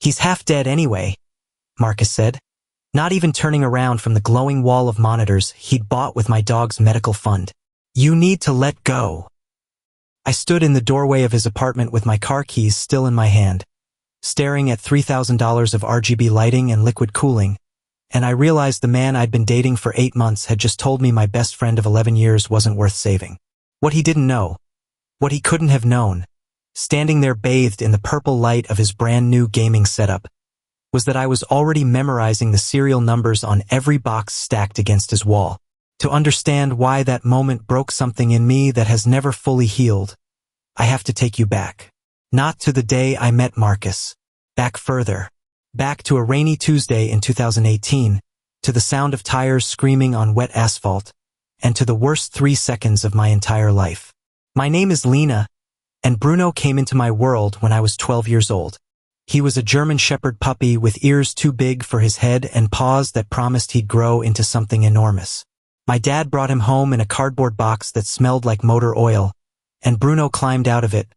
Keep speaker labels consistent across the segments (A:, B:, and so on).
A: He's half dead anyway, Marcus said, not even turning around from the glowing wall of monitors he'd bought with my dog's medical fund. You need to let go. I stood in the doorway of his apartment with my car keys still in my hand, staring at $3,000 of RGB lighting and liquid cooling, and I realized the man I'd been dating for 8 months had just told me my best friend of 11 years wasn't worth saving. What he didn't know, what he couldn't have known, standing there bathed in the purple light of his brand new gaming setup, was that I was already memorizing the serial numbers on every box stacked against his wall. To understand why that moment broke something in me that has never fully healed, I have to take you back. Not to the day I met Marcus. Back further. Back to a rainy Tuesday in 2018, to the sound of tires screaming on wet asphalt, and to the worst 3 seconds of my entire life. My name is Lena, and Bruno came into my world when I was 12 years old. He was a German Shepherd puppy with ears too big for his head and paws that promised he'd grow into something enormous. My dad brought him home in a cardboard box that smelled like motor oil, and Bruno climbed out of it,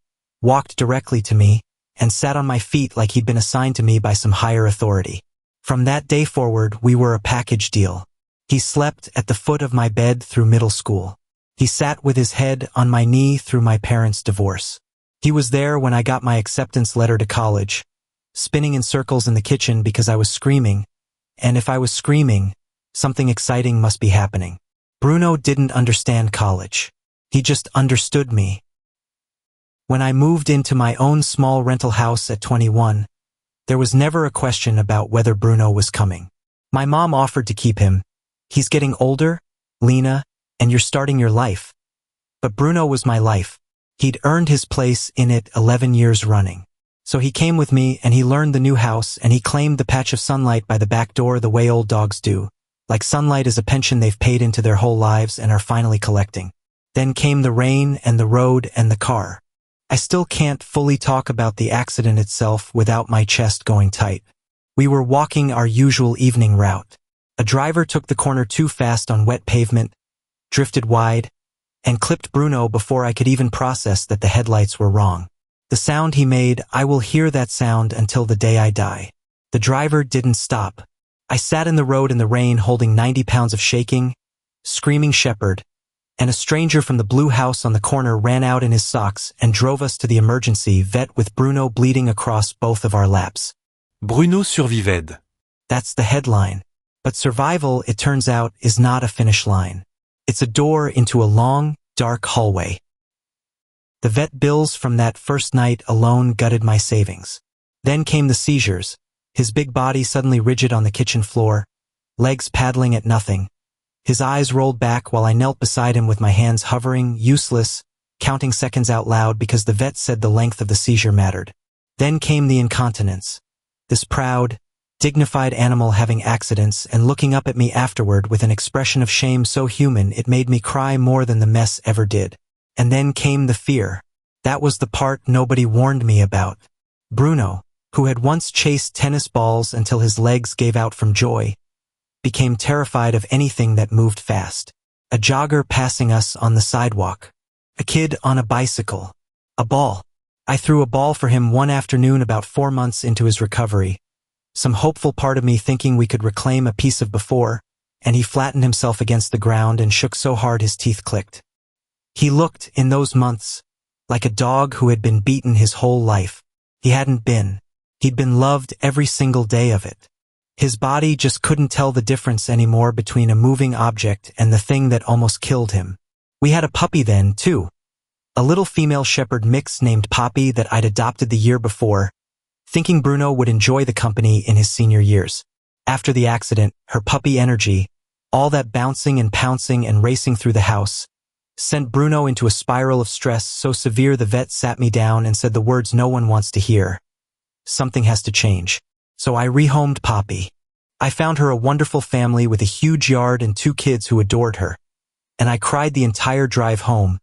A: walked directly to me, and sat on my feet like he'd been assigned to me by some higher authority. From that day forward, we were a package deal. He slept at the foot of my bed through middle school. He sat with his head on my knee through my parents' divorce. He was there when I got my acceptance letter to college, spinning in circles in the kitchen because I was screaming, and if I was screaming, something exciting must be happening. Bruno didn't understand college. He just understood me. When I moved into my own small rental house at 21, there was never a question about whether Bruno was coming. My mom offered to keep him. He's getting older, Lena, and you're starting your life. But Bruno was my life. He'd earned his place in it 11 years running. So he came with me and he learned the new house and he claimed the patch of sunlight by the back door the way old dogs do, like sunlight is a pension they've paid into their whole lives and are finally collecting. Then came the rain and the road and the car. I still can't fully talk about the accident itself without my chest going tight. We were walking our usual evening route. A driver took the corner too fast on wet pavement, drifted wide, and clipped Bruno before I could even process that the headlights were wrong. The sound he made, I will hear that sound until the day I die. The driver didn't stop. I sat in the road in the rain holding 90 pounds of shaking, screaming shepherd, and a stranger from the blue house on the corner ran out in his socks and drove us to the emergency vet with Bruno bleeding across both of our laps.
B: Bruno survived.
A: That's the headline. But survival, it turns out, is not a finish line. It's a door into a long, dark hallway. The vet bills from that first night alone gutted my savings. Then came the seizures, his big body suddenly rigid on the kitchen floor, legs paddling at nothing. His eyes rolled back while I knelt beside him with my hands hovering, useless, counting seconds out loud because the vet said the length of the seizure mattered. Then came the incontinence. This proud, dignified animal having accidents and looking up at me afterward with an expression of shame so human it made me cry more than the mess ever did. And then came the fear. That was the part nobody warned me about. Bruno, who had once chased tennis balls until his legs gave out from joy, became terrified of anything that moved fast. A jogger passing us on the sidewalk. A kid on a bicycle. A ball. I threw a ball for him one afternoon about 4 months into his recovery, some hopeful part of me thinking we could reclaim a piece of before, and he flattened himself against the ground and shook so hard his teeth clicked. He looked, in those months, like a dog who had been beaten his whole life. He hadn't been. He'd been loved every single day of it. His body just couldn't tell the difference anymore between a moving object and the thing that almost killed him. We had a puppy then, too. A little female shepherd mix named Poppy that I'd adopted the year before, thinking Bruno would enjoy the company in his senior years. After the accident, her puppy energy, all that bouncing and pouncing and racing through the house, sent Bruno into a spiral of stress so severe the vet sat me down and said the words no one wants to hear. Something has to change. So I rehomed Poppy. I found her a wonderful family with a huge yard and 2 kids who adored her. And I cried the entire drive home.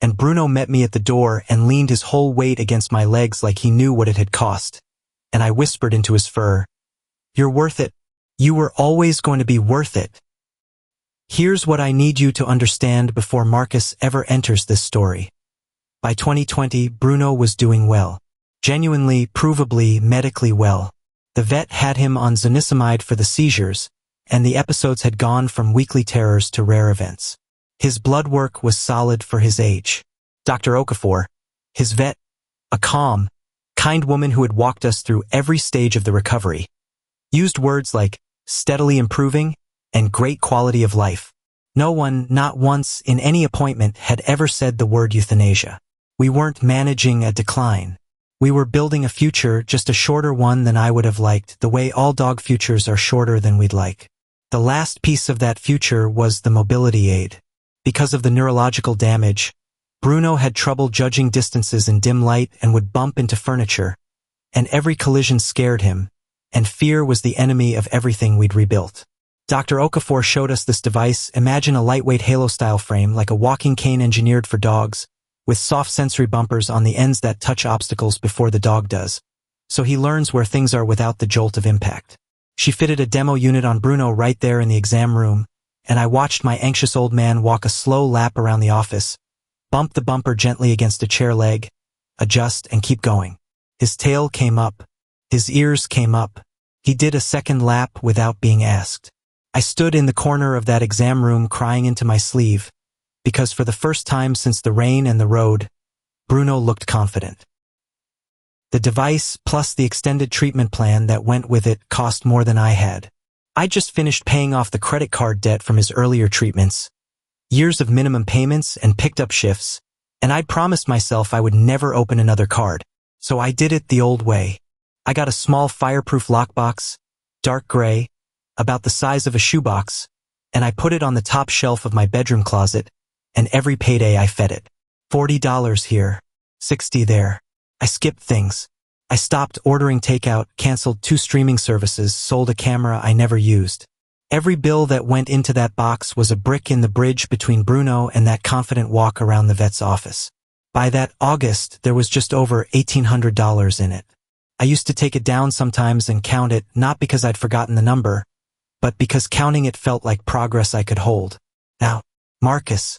A: And Bruno met me at the door and leaned his whole weight against my legs like he knew what it had cost. And I whispered into his fur, "You're worth it. You were always going to be worth it." Here's what I need you to understand before Marcus ever enters this story. By 2020, Bruno was doing well. Genuinely, provably, medically well. The vet had him on zonisamide for the seizures, and the episodes had gone from weekly terrors to rare events. His blood work was solid for his age. Dr. Okafor, his vet, a calm, kind woman who had walked us through every stage of the recovery, used words like steadily improving and great quality of life. No one, not once in any appointment, had ever said the word euthanasia. We weren't managing a decline. We were building a future, just a shorter one than I would have liked, the way all dog futures are shorter than we'd like. The last piece of that future was the mobility aid. Because of the neurological damage, Bruno had trouble judging distances in dim light and would bump into furniture, and every collision scared him, and fear was the enemy of everything we'd rebuilt. Dr. Okafor showed us this device. Imagine a lightweight halo-style frame like a walking cane engineered for dogs, with soft sensory bumpers on the ends that touch obstacles before the dog does, so he learns where things are without the jolt of impact. She fitted a demo unit on Bruno right there in the exam room, and I watched my anxious old man walk a slow lap around the office, bump the bumper gently against a chair leg, adjust and keep going. His tail came up. His ears came up. He did a second lap without being asked. I stood in the corner of that exam room crying into my sleeve, because for the first time since the rain and the road, Bruno looked confident. The device plus the extended treatment plan that went with it cost more than I had. I just finished paying off the credit card debt from his earlier treatments, years of minimum payments and picked up shifts, and I'd promised myself I would never open another card. So I did it the old way. I got a small fireproof lockbox, dark gray, about the size of a shoebox, and I put it on the top shelf of my bedroom closet, and every payday I fed it. $40 here, $60 there. I skipped things. I stopped ordering takeout, canceled 2 streaming services, sold a camera I never used. Every bill that went into that box was a brick in the bridge between Bruno and that confident walk around the vet's office. By that August, there was just over $1,800 in it. I used to take it down sometimes and count it, not because I'd forgotten the number, but because counting it felt like progress I could hold. Now, Marcus.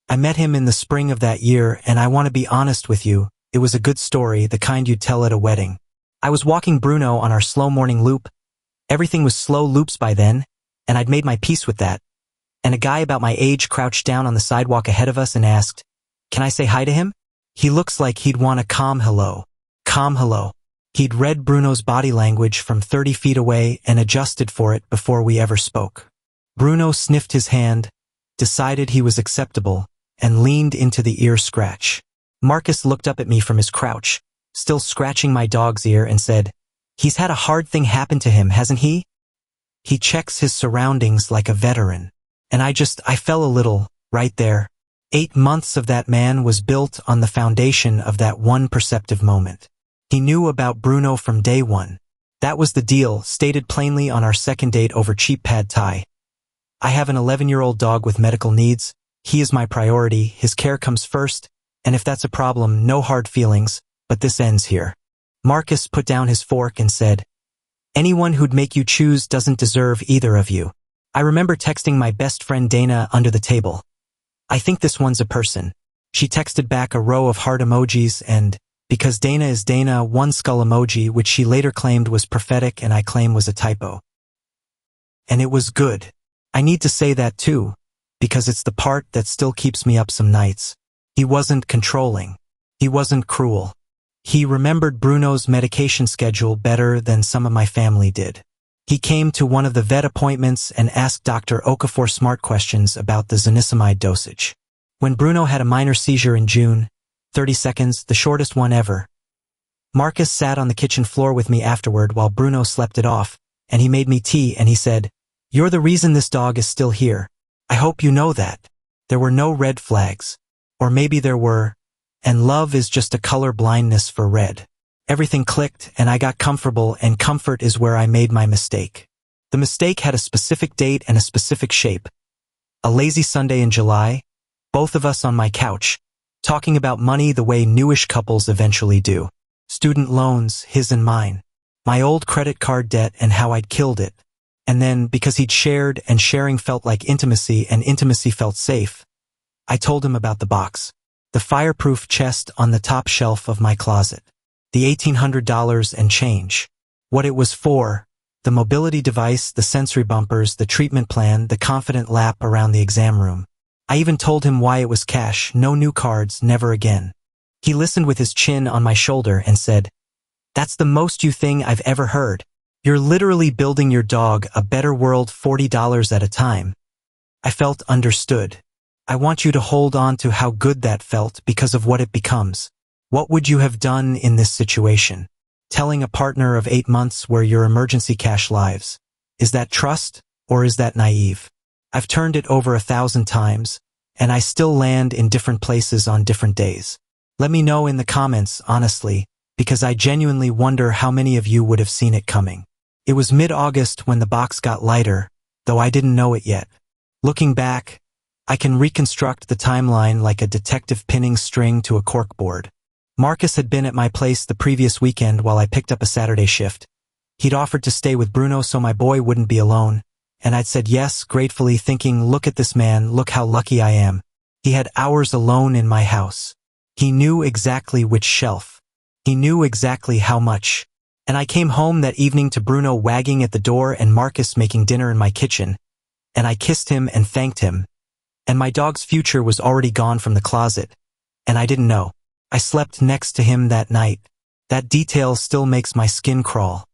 A: I met him in the spring of that year, and I want to be honest with you, it was a good story, the kind you'd tell at a wedding. I was walking Bruno on our slow morning loop. Everything was slow loops by then, and I'd made my peace with that. And a guy about my age crouched down on the sidewalk ahead of us and asked, "Can I say hi to him?" He looks like he'd want a calm hello. Calm hello. He'd read Bruno's body language from 30 feet away and adjusted for it before we ever spoke. Bruno sniffed his hand, decided he was acceptable, and leaned into the ear scratch. Marcus looked up at me from his crouch, still scratching my dog's ear, and said, "He's had a hard thing happen to him, hasn't he? He checks his surroundings like a veteran." And I fell a little, right there. 8 months of that man was built on the foundation of that one perceptive moment. He knew about Bruno from day one. That was the deal, stated plainly on our second date over cheap pad thai. I have an 11-year-old dog with medical needs. He is my priority. His care comes first, and if that's a problem, no hard feelings, but this ends here. Marcus put down his fork and said, "Anyone who'd make you choose doesn't deserve either of you." I remember texting my best friend Dana under the table. "I think this one's a person." She texted back a row of heart emojis and, because Dana is Dana, one skull emoji, which she later claimed was prophetic and I claim was a typo. And it was good. I need to say that too, because it's the part that still keeps me up some nights. He wasn't controlling. He wasn't cruel. He remembered Bruno's medication schedule better than some of my family did. He came to one of the vet appointments and asked Dr. Okafor smart questions about the zonisamide dosage. When Bruno had a minor seizure in June, 30 seconds, the shortest one ever. Marcus sat on the kitchen floor with me afterward while Bruno slept it off, and he made me tea and he said, "You're the reason this dog is still here. I hope you know that." There were no red flags. Or maybe there were, and love is just a color blindness for red. Everything clicked and I got comfortable, and comfort is where I made my mistake. The mistake had a specific date and a specific shape. A lazy Sunday in July, both of us on my couch, talking about money the way newish couples eventually do. Student loans, his and mine. My old credit card debt and how I'd killed it. And then, because he'd shared and sharing felt like intimacy and intimacy felt safe, I told him about the box. The fireproof chest on the top shelf of my closet. The $1,800 and change. what it was for, the mobility device, the sensory bumpers, the treatment plan, the confident lap around the exam room. I even told him why it was cash, no new cards, never again. He listened with his chin on my shoulder and said, "That's the most you thing I've ever heard. You're literally building your dog a better world $40 at a time." I felt understood. I want you to hold on to how good that felt because of what it becomes. What would you have done in this situation? Telling a partner of 8 months where your emergency cash lives. Is that trust or is that naive? I've turned it over 1,000 times, and I still land in different places on different days. Let me know in the comments, honestly, because I genuinely wonder how many of you would have seen it coming. It was mid-August when the box got lighter, though I didn't know it yet. Looking back, I can reconstruct the timeline like a detective pinning string to a corkboard. Marcus had been at my place the previous weekend while I picked up a Saturday shift. He'd offered to stay with Bruno so my boy wouldn't be alone, and I'd said yes, gratefully thinking, look at this man, look how lucky I am. He had hours alone in my house. He knew exactly which shelf. He knew exactly how much. And I came home that evening to Bruno wagging at the door and Marcus making dinner in my kitchen, and I kissed him and thanked him. And my dog's future was already gone from the closet, and I didn't know. I slept next to him that night. That detail still makes my skin crawl.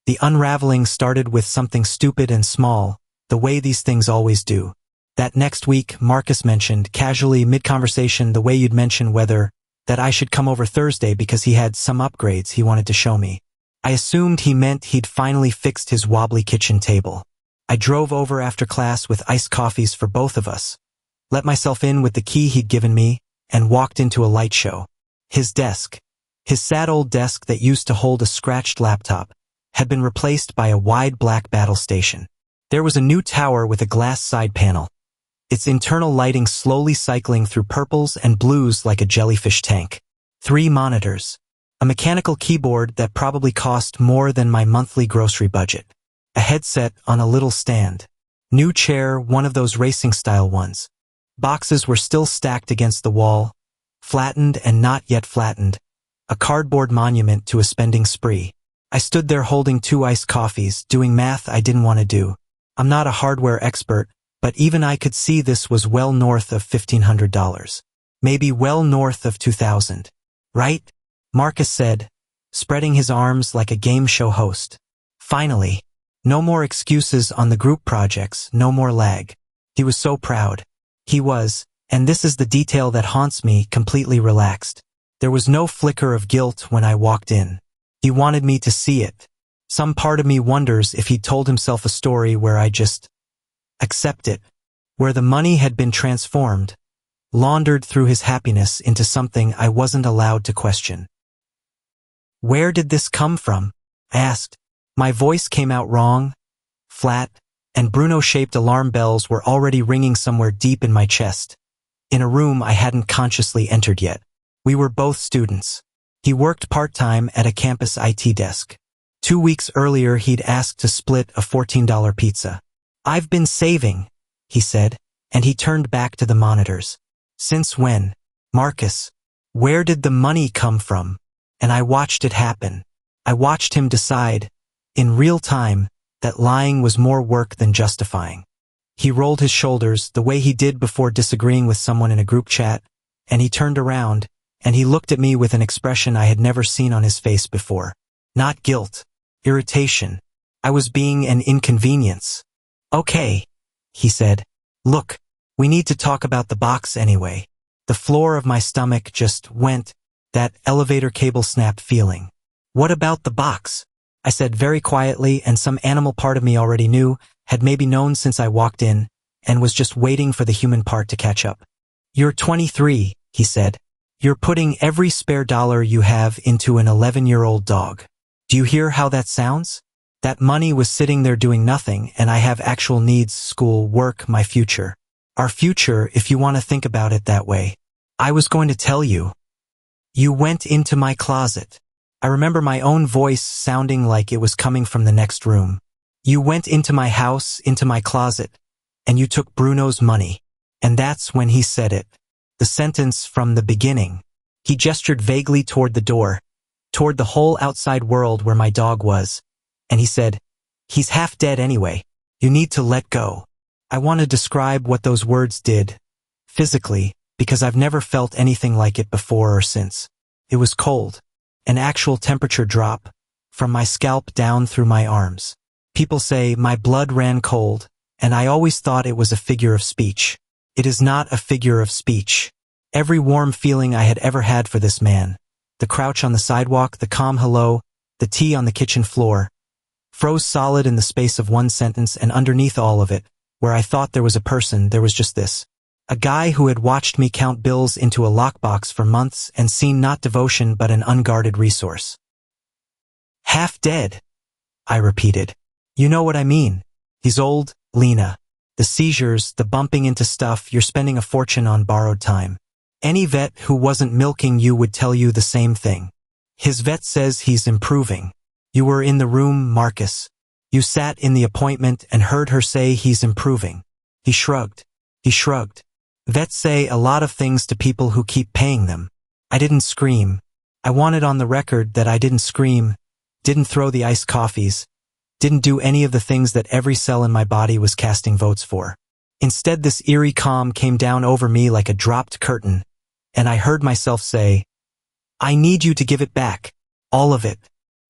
A: The unraveling started with something stupid and small, the way these things always do. That next week, Marcus mentioned, casually mid-conversation, the way you'd mention that I should come over Thursday because he had some upgrades he wanted to show me. I assumed he meant he'd finally fixed his wobbly kitchen table. I drove over after class with iced coffees for both of us, let myself in with the key he'd given me, and walked into a light show. His desk, his sad old desk that used to hold a scratched laptop, had been replaced by a wide black battle station. There was a new tower with a glass side panel, its internal lighting slowly cycling through purples and blues like a jellyfish tank. 3 monitors, a mechanical keyboard that probably cost more than my monthly grocery budget, a headset on a little stand, new chair, one of those racing-style ones. Boxes were still stacked against the wall, flattened and not yet flattened, a cardboard monument to a spending spree. I stood there holding 2 iced coffees, doing math I didn't want to do. I'm not a hardware expert, but even I could see this was well north of $1,500. Maybe well north of $2,000. Right? Marcus said, spreading his arms like a game show host. Finally. No more excuses on the group projects, no more lag. He was so proud. He was, and this is the detail that haunts me, completely relaxed. There was no flicker of guilt when I walked in. He wanted me to see it. Some part of me wonders if he'd told himself a story where I just accept it, where the money had been transformed, laundered through his happiness into something I wasn't allowed to question. Where did this come from? I asked. My voice came out wrong, flat, and Bruno-shaped alarm bells were already ringing somewhere deep in my chest, in a room I hadn't consciously entered yet. We were both students. He worked part-time at a campus IT desk. 2 weeks earlier, he'd asked to split a $14 pizza. "I've been saving," he said, and he turned back to the monitors. "Since when? Marcus, where did the money come from?" And I watched it happen. I watched him decide, in real time, that lying was more work than justifying. He rolled his shoulders the way he did before disagreeing with someone in a group chat, and he turned around, and he looked at me with an expression I had never seen on his face before. Not guilt, irritation. I was being an inconvenience. "Okay," he said. "Look, we need to talk about the box anyway." The floor of my stomach just went, that elevator cable snap feeling. "What about the box?" I said very quietly, and some animal part of me already knew, had maybe known since I walked in, and was just waiting for the human part to catch up. "You're 23, he said. "You're putting every spare dollar you have into an 11-year-old dog. Do you hear how that sounds? That money was sitting there doing nothing, and I have actual needs, school, work, my future. Our future, if you want to think about it that way. I was going to tell you. You went into my closet." I remember my own voice sounding like it was coming from the next room. "You went into my house, into my closet, and you took Bruno's money." And that's when he said it. The sentence from the beginning. He gestured vaguely toward the door. toward the whole outside world where my dog was, and he said, "He's half dead anyway. You need to let go." I want to describe what those words did, physically, because I've never felt anything like it before or since. It was cold, an actual temperature drop, from my scalp down through my arms. People say my blood ran cold, and I always thought it was a figure of speech. It is not a figure of speech. Every warm feeling I had ever had for this man, the crouch on the sidewalk, the calm hello, the tea on the kitchen floor, froze solid in the space of one sentence, and underneath all of it, where I thought there was a person, there was just this. A guy who had watched me count bills into a lockbox for months and seen not devotion but an unguarded resource. "Half dead," I repeated. "You know what I mean. He's old, Lena. The seizures, the bumping into stuff, you're spending a fortune on borrowed time. Any vet who wasn't milking you would tell you the same thing. His vet says he's improving. You were in the room, Marcus. You sat in the appointment and heard her say he's improving." He shrugged. He shrugged. "Vets say a lot of things to people who keep paying them." I didn't scream. I wanted on the record that I didn't scream, didn't throw the iced coffees, didn't do any of the things that every cell in my body was casting votes for. Instead, this eerie calm came down over me like a dropped curtain, and I heard myself say, "I need you to give it back. All of it.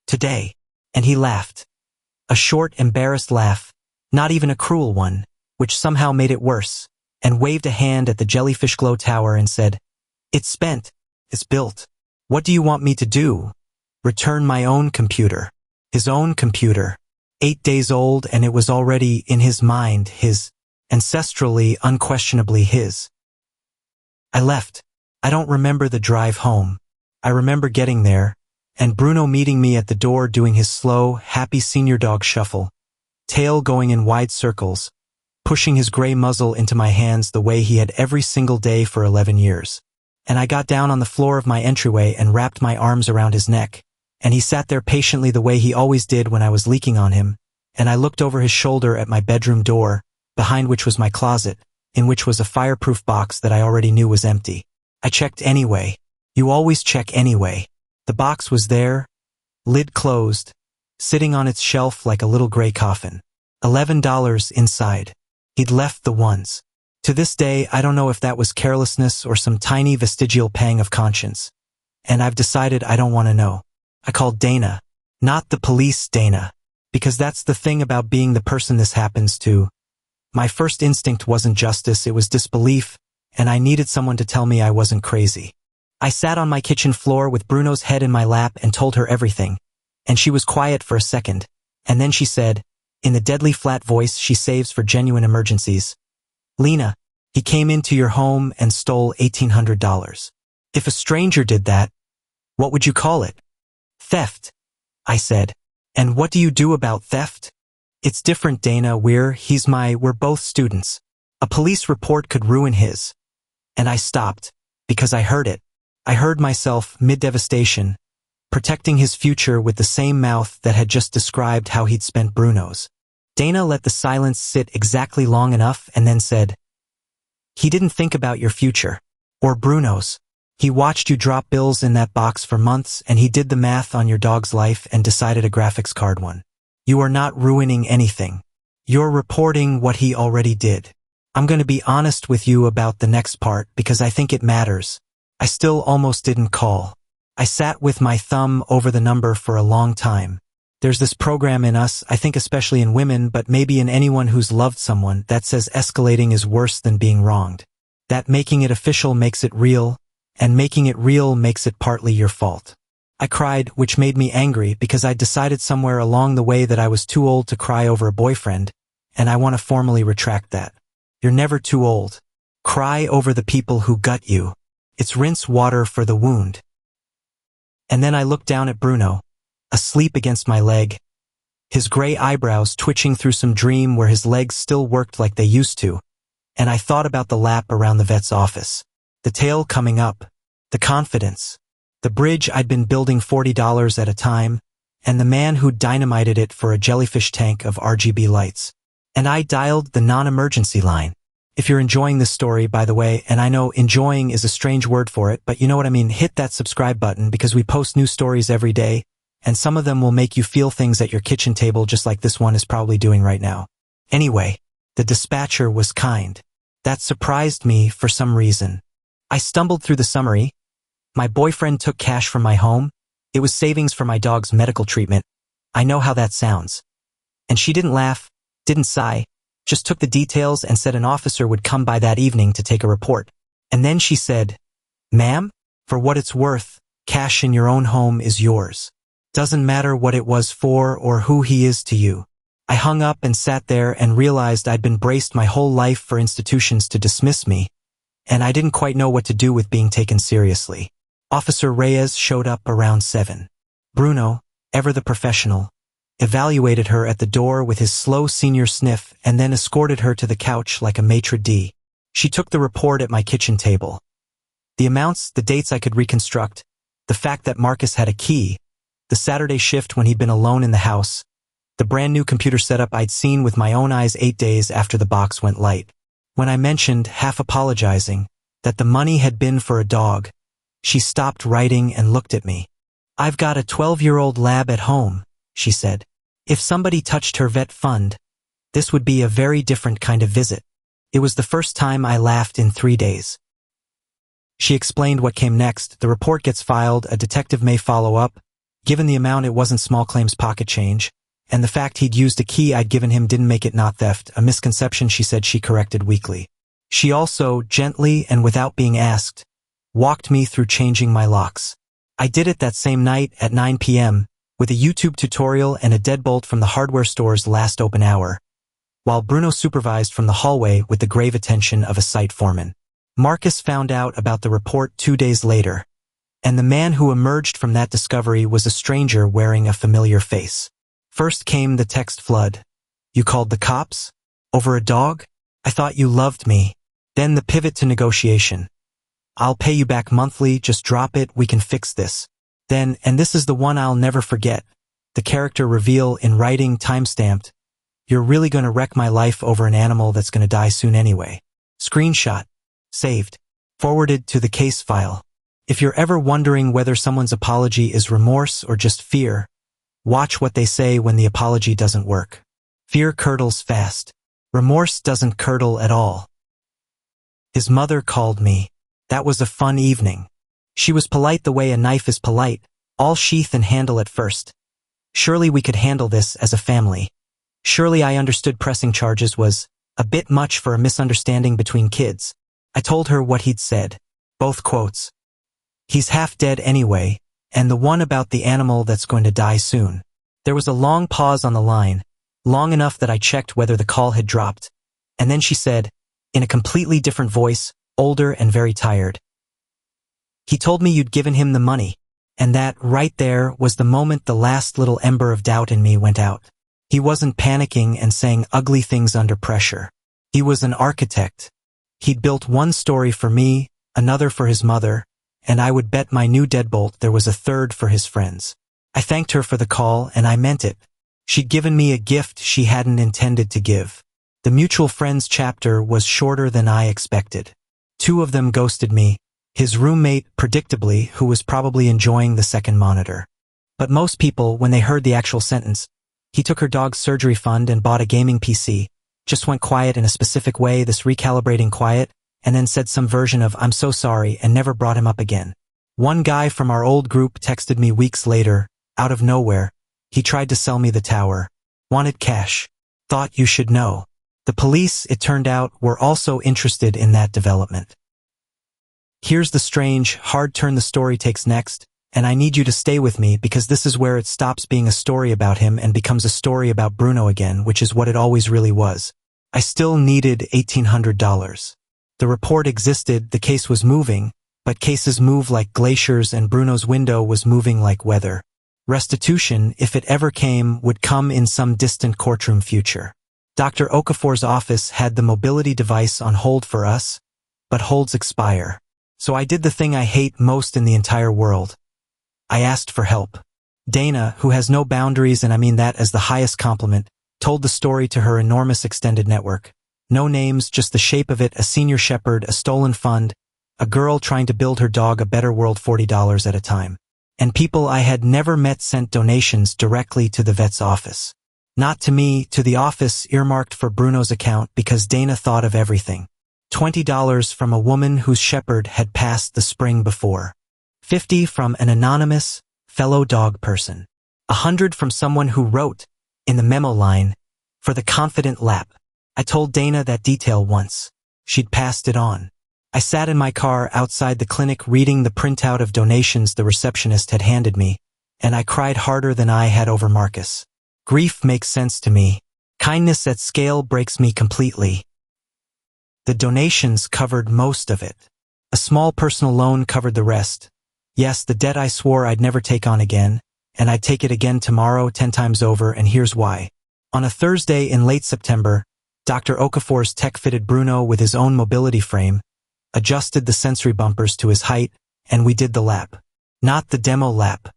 A: Today." And he laughed. A short, embarrassed laugh, not even a cruel one, which somehow made it worse, and waved a hand at the jellyfish glow tower and said, "It's spent. It's built. What do you want me to do? Return my own computer." His own computer. 8 days old, and it was already in his mind, his, ancestrally, unquestionably his. I left. I don't remember the drive home. I remember getting there, and Bruno meeting me at the door doing his slow, happy senior dog shuffle, tail going in wide circles, pushing his gray muzzle into my hands the way he had every single day for 11 years. And I got down on the floor of my entryway and wrapped my arms around his neck, and he sat there patiently the way he always did when I was leaking on him, and I looked over his shoulder at my bedroom door, behind which was my closet, in which was a fireproof box that I already knew was empty. I checked anyway. You always check anyway. The box was there, lid closed, sitting on its shelf like a little gray coffin. $11 inside. He'd left the ones. To this day, I don't know if that was carelessness or some tiny vestigial pang of conscience. And I've decided I don't want to know. I called Dana. Not the police, Dana. Because that's the thing about being the person this happens to. My first instinct wasn't justice, it was disbelief, and I needed someone to tell me I wasn't crazy. I sat on my kitchen floor with Bruno's head in my lap and told her everything, and she was quiet for a second, and then she said, in the deadly flat voice she saves for genuine emergencies, "Lena, he came into your home and stole $1,800. If a stranger did that, what would you call it?" "Theft," I said. "And what do you do about theft?" "It's different, Dana. We're both students. A police report could ruin his." And I stopped, because I heard it. I heard myself, mid-devastation, protecting his future with the same mouth that had just described how he'd spent Bruno's. Dana let the silence sit exactly long enough and then said, "He didn't think about your future. Or Bruno's. He watched you drop bills in that box for months, and he did the math on your dog's life and decided a graphics card won. You are not ruining anything. You're reporting what he already did. I'm going to be honest with you about the next part because I think it matters. I still almost didn't call. I sat with my thumb over the number for a long time. There's this program in us, I think especially in women, but maybe in anyone who's loved someone, that says escalating is worse than being wronged. That making it official makes it real, and making it real makes it partly your fault. I cried, which made me angry because I'd decided somewhere along the way that I was too old to cry over a boyfriend, and I want to formally retract that. You're never too old. Cry over the people who gut you. It's rinse water for the wound. And then I looked down at Bruno, asleep against my leg, his gray eyebrows twitching through some dream where his legs still worked like they used to, and I thought about the lap around the vet's office, the tail coming up, the confidence, the bridge I'd been building $40 at a time, and the man who'd dynamited it for a jellyfish tank of RGB lights. And I dialed the non-emergency line, If you're enjoying this story, by the way, and I know enjoying is a strange word for it, but you know what I mean, hit that subscribe button because we post new stories every day, and some of them will make you feel things at your kitchen table just like this one is probably doing right now. Anyway, the dispatcher was kind. That surprised me for some reason. I stumbled through the summary. My boyfriend took cash from my home. It was savings for my dog's medical treatment. I know how that sounds. And she didn't laugh, didn't sigh, just took the details and said an officer would come by that evening to take a report. And then she said, "Ma'am, for what it's worth, cash in your own home is yours. Doesn't matter what it was for or who he is to you." I hung up and sat there and realized I'd been braced my whole life for institutions to dismiss me, and I didn't quite know what to do with being taken seriously. Officer Reyes showed up around 7. Bruno, ever the professional, evaluated her at the door with his slow senior sniff and then escorted her to the couch like a maitre d'. She took the report at my kitchen table. The amounts, the dates I could reconstruct, the fact that Marcus had a key, the Saturday shift when he'd been alone in the house, the brand new computer setup I'd seen with my own eyes 8 days after the box went light. When I mentioned, half apologizing, that the money had been for a dog, she stopped writing and looked at me. "I've got a 12-year-old lab at home," she said. "If somebody touched her vet fund, this would be a very different kind of visit." It was the first time I laughed in 3 days. She explained what came next. The report gets filed, a detective may follow up. Given the amount, it wasn't small claims pocket change, and the fact he'd used a key I'd given him didn't make it not theft, a misconception she said she corrected weekly. She also, gently and without being asked, walked me through changing my locks. I did it that same night at 9 p.m., with a YouTube tutorial and a deadbolt from the hardware store's last open hour, while Bruno supervised from the hallway with the grave attention of a site foreman. Marcus found out about the report 2 days later, and the man who emerged from that discovery was a stranger wearing a familiar face. First came the text flood. "You called the cops? Over a dog? I thought you loved me." Then the pivot to negotiation. "I'll pay you back monthly, just drop it, we can fix this." Then, and this is the one I'll never forget, the character reveal in writing timestamped, "You're really gonna wreck my life over an animal that's gonna die soon anyway." Screenshot. Saved. Forwarded to the case file. If you're ever wondering whether someone's apology is remorse or just fear, watch what they say when the apology doesn't work. Fear curdles fast. Remorse doesn't curdle at all. His mother called me. That was a fun evening. She was polite the way a knife is polite, all sheath and handle at first. Surely we could handle this as a family. Surely I understood pressing charges was a bit much for a misunderstanding between kids. I told her what he'd said. Both quotes. "He's half dead anyway, and the one about the animal that's going to die soon." There was a long pause on the line, long enough that I checked whether the call had dropped, and then she said, in a completely different voice, older and very tired, "He told me you'd given him the money." And that, right there, was the moment the last little ember of doubt in me went out. He wasn't panicking and saying ugly things under pressure. He was an architect. He'd built one story for me, another for his mother, and I would bet my new deadbolt there was a third for his friends. I thanked her for the call, and I meant it. She'd given me a gift she hadn't intended to give. The mutual friends chapter was shorter than I expected. 2 of them ghosted me, his roommate, predictably, who was probably enjoying the second monitor. But most people, when they heard the actual sentence, "He took her dog's surgery fund and bought a gaming PC," just went quiet in a specific way, this recalibrating quiet, and then said some version of "I'm so sorry" and never brought him up again. One guy from our old group texted me weeks later, out of nowhere. He tried to sell me the tower. Wanted cash. Thought you should know. The police, it turned out, were also interested in that development. Here's the strange, hard turn the story takes next, and I need you to stay with me because this is where it stops being a story about him and becomes a story about Bruno again, which is what it always really was. I still needed $1,800. The report existed, the case was moving, but cases move like glaciers and Bruno's window was moving like weather. Restitution, if it ever came, would come in some distant courtroom future. Dr. Okafor's office had the mobility device on hold for us, but holds expire. So I did the thing I hate most in the entire world. I asked for help. Dana, who has no boundaries, and I mean that as the highest compliment, told the story to her enormous extended network. No names, just the shape of it, a senior shepherd, a stolen fund, a girl trying to build her dog a better world, $40 at a time. And people I had never met sent donations directly to the vet's office. Not to me, to the office earmarked for Bruno's account, because Dana thought of everything. $20 from a woman whose shepherd had passed the spring before. $50 from an anonymous, fellow dog person. $100 from someone who wrote, in the memo line, for the confident lap. I told Dana that detail once. She'd passed it on. I sat in my car outside the clinic reading the printout of donations the receptionist had handed me, and I cried harder than I had over Marcus. Grief makes sense to me. Kindness at scale breaks me completely. The donations covered most of it. A small personal loan covered the rest. Yes, the debt I swore I'd never take on again, and I'd take it again tomorrow 10 times over, and here's why. On a Thursday in late September, Dr. Okafor's tech-fitted Bruno with his own mobility frame, adjusted the sensory bumpers to his height, and we did the lap. Not the demo lap.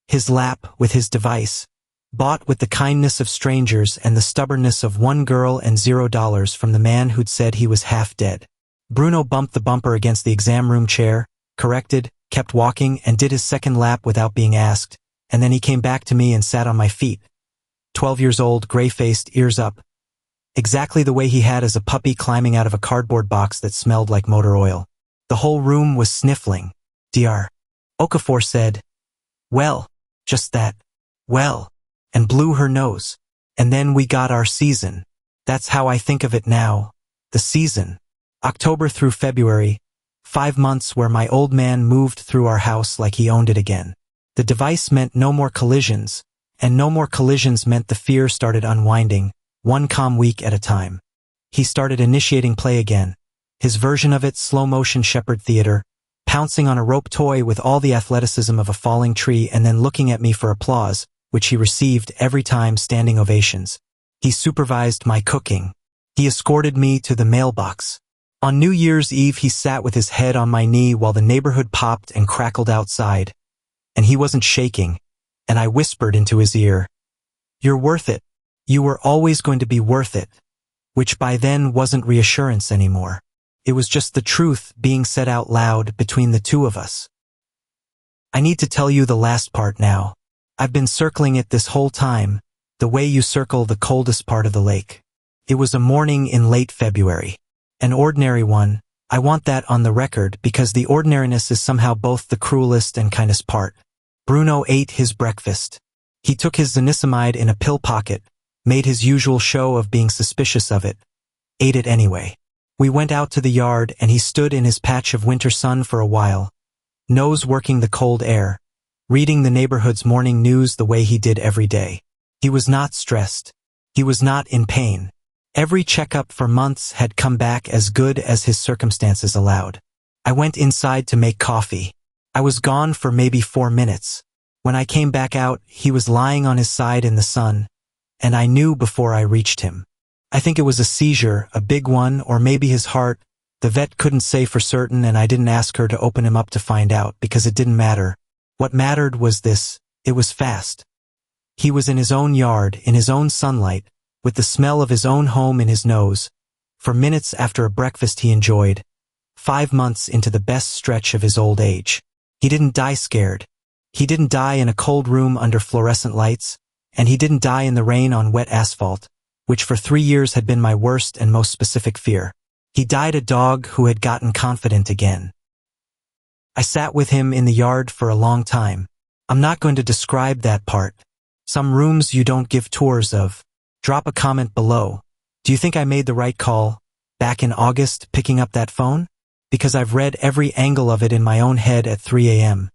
A: His lap with his device, bought with the kindness of strangers and the stubbornness of one girl and $0 from the man who'd said he was half dead. Bruno bumped the bumper against the exam room chair, corrected, kept walking, and did his second lap without being asked, and then he came back to me and sat on my feet. 12 years old, gray-faced, ears up. Exactly the way he had as a puppy climbing out of a cardboard box that smelled like motor oil. The whole room was sniffling. Dr. Okafor said, "Well, just that. Well," and blew her nose. And then we got our season. That's how I think of it now. The season. October through February. 5 months where my old man moved through our house like he owned it again. The device meant no more collisions, and no more collisions meant the fear started unwinding, one calm week at a time. He started initiating play again. His version of it, slow-motion shepherd theater, pouncing on a rope toy with all the athleticism of a falling tree and then looking at me for applause, which he received every time, standing ovations. He supervised my cooking. He escorted me to the mailbox. On New Year's Eve he sat with his head on my knee while the neighborhood popped and crackled outside. And he wasn't shaking, and I whispered into his ear, "You're worth it. You were always going to be worth it," which by then wasn't reassurance anymore. It was just the truth being said out loud between the two of us. I need to tell you the last part now. I've been circling it this whole time, the way you circle the coldest part of the lake. It was a morning in late February. An ordinary one. I want that on the record because the ordinariness is somehow both the cruelest and kindest part. Bruno ate his breakfast. He took his zonisamide in a pill pocket, made his usual show of being suspicious of it, ate it anyway. We went out to the yard and he stood in his patch of winter sun for a while, nose working the cold air, reading the neighborhood's morning news the way he did every day. He was not stressed. He was not in pain. Every checkup for months had come back as good as his circumstances allowed. I went inside to make coffee. I was gone for maybe 4 minutes. When I came back out, he was lying on his side in the sun, and I knew before I reached him. I think it was a seizure, a big one, or maybe his heart. The vet couldn't say for certain, and I didn't ask her to open him up to find out because it didn't matter. What mattered was this: it was fast. He was in his own yard, in his own sunlight, with the smell of his own home in his nose, for minutes after a breakfast he enjoyed, 5 months into the best stretch of his old age. He didn't die scared. He didn't die in a cold room under fluorescent lights, and he didn't die in the rain on wet asphalt, which for 3 years had been my worst and most specific fear. He died a dog who had gotten confident again. I sat with him in the yard for a long time. I'm not going to describe that part. Some rooms you don't give tours of. Drop a comment below. Do you think I made the right call, back in August, picking up that phone? Because I've read every angle of it in my own head at 3 a.m.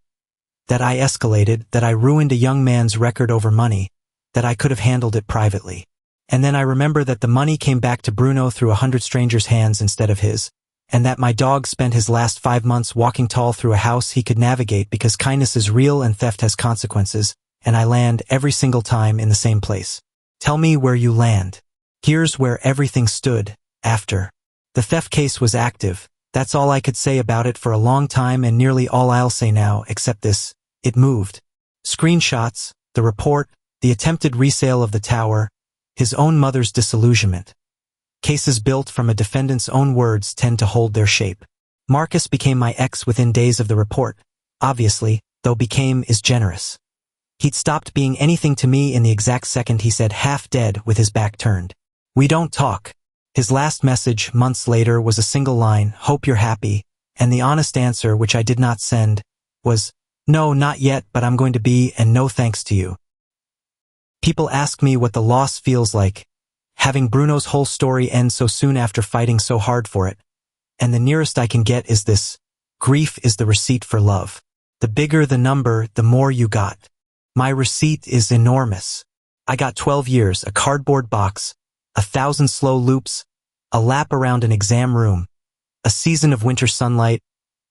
A: That I escalated, that I ruined a young man's record over money, that I could have handled it privately. And then I remember that the money came back to Bruno through 100 strangers' hands instead of his, and that my dog spent his last 5 months walking tall through a house he could navigate because kindness is real and theft has consequences, and I land every single time in the same place. Tell me where you land. Here's where everything stood, after. The theft case was active. That's all I could say about it for a long time and nearly all I'll say now, except this: it moved. Screenshots, the report, the attempted resale of the tower, his own mother's disillusionment. Cases built from a defendant's own words tend to hold their shape. Marcus became my ex within days of the report. Obviously, though became is generous. He'd stopped being anything to me in the exact second he said half dead with his back turned. We don't talk. His last message, months later, was a single line, hope you're happy, and the honest answer, which I did not send, was, no, not yet, but I'm going to be, and no thanks to you. People ask me what the loss feels like, having Bruno's whole story end so soon after fighting so hard for it, and the nearest I can get is this: grief is the receipt for love. The bigger the number, the more you got. My receipt is enormous. I got 12 years, a cardboard box, 1,000 slow loops, a lap around an exam room, a season of winter sunlight,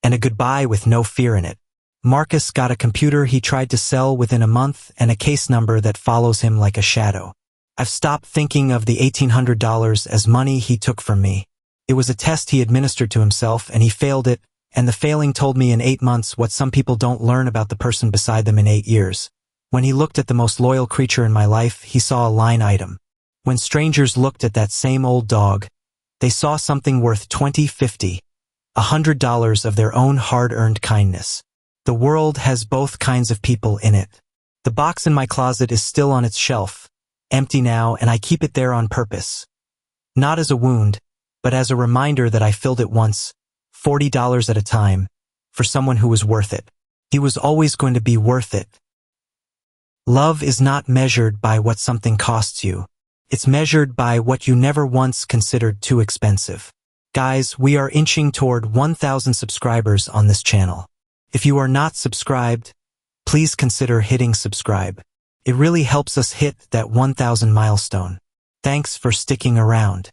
A: and a goodbye with no fear in it. Marcus got a computer he tried to sell within a month and a case number that follows him like a shadow. I've stopped thinking of the $1,800 as money he took from me. It was a test he administered to himself, and he failed it, and the failing told me in 8 months what some people don't learn about the person beside them in 8 years. When he looked at the most loyal creature in my life, he saw a line item. When strangers looked at that same old dog, they saw something worth $20, $50, $100 of their own hard-earned kindness. The world has both kinds of people in it. The box in my closet is still on its shelf, empty now, and I keep it there on purpose. Not as a wound, but as a reminder that I filled it once, $40 at a time, for someone who was worth it. He was always going to be worth it. Love is not measured by what something costs you. It's measured by what you never once considered too expensive. Guys, we are inching toward 1,000 subscribers on this channel. If you are not subscribed, please consider hitting subscribe. It really helps us hit that 1,000 milestone. Thanks for sticking around.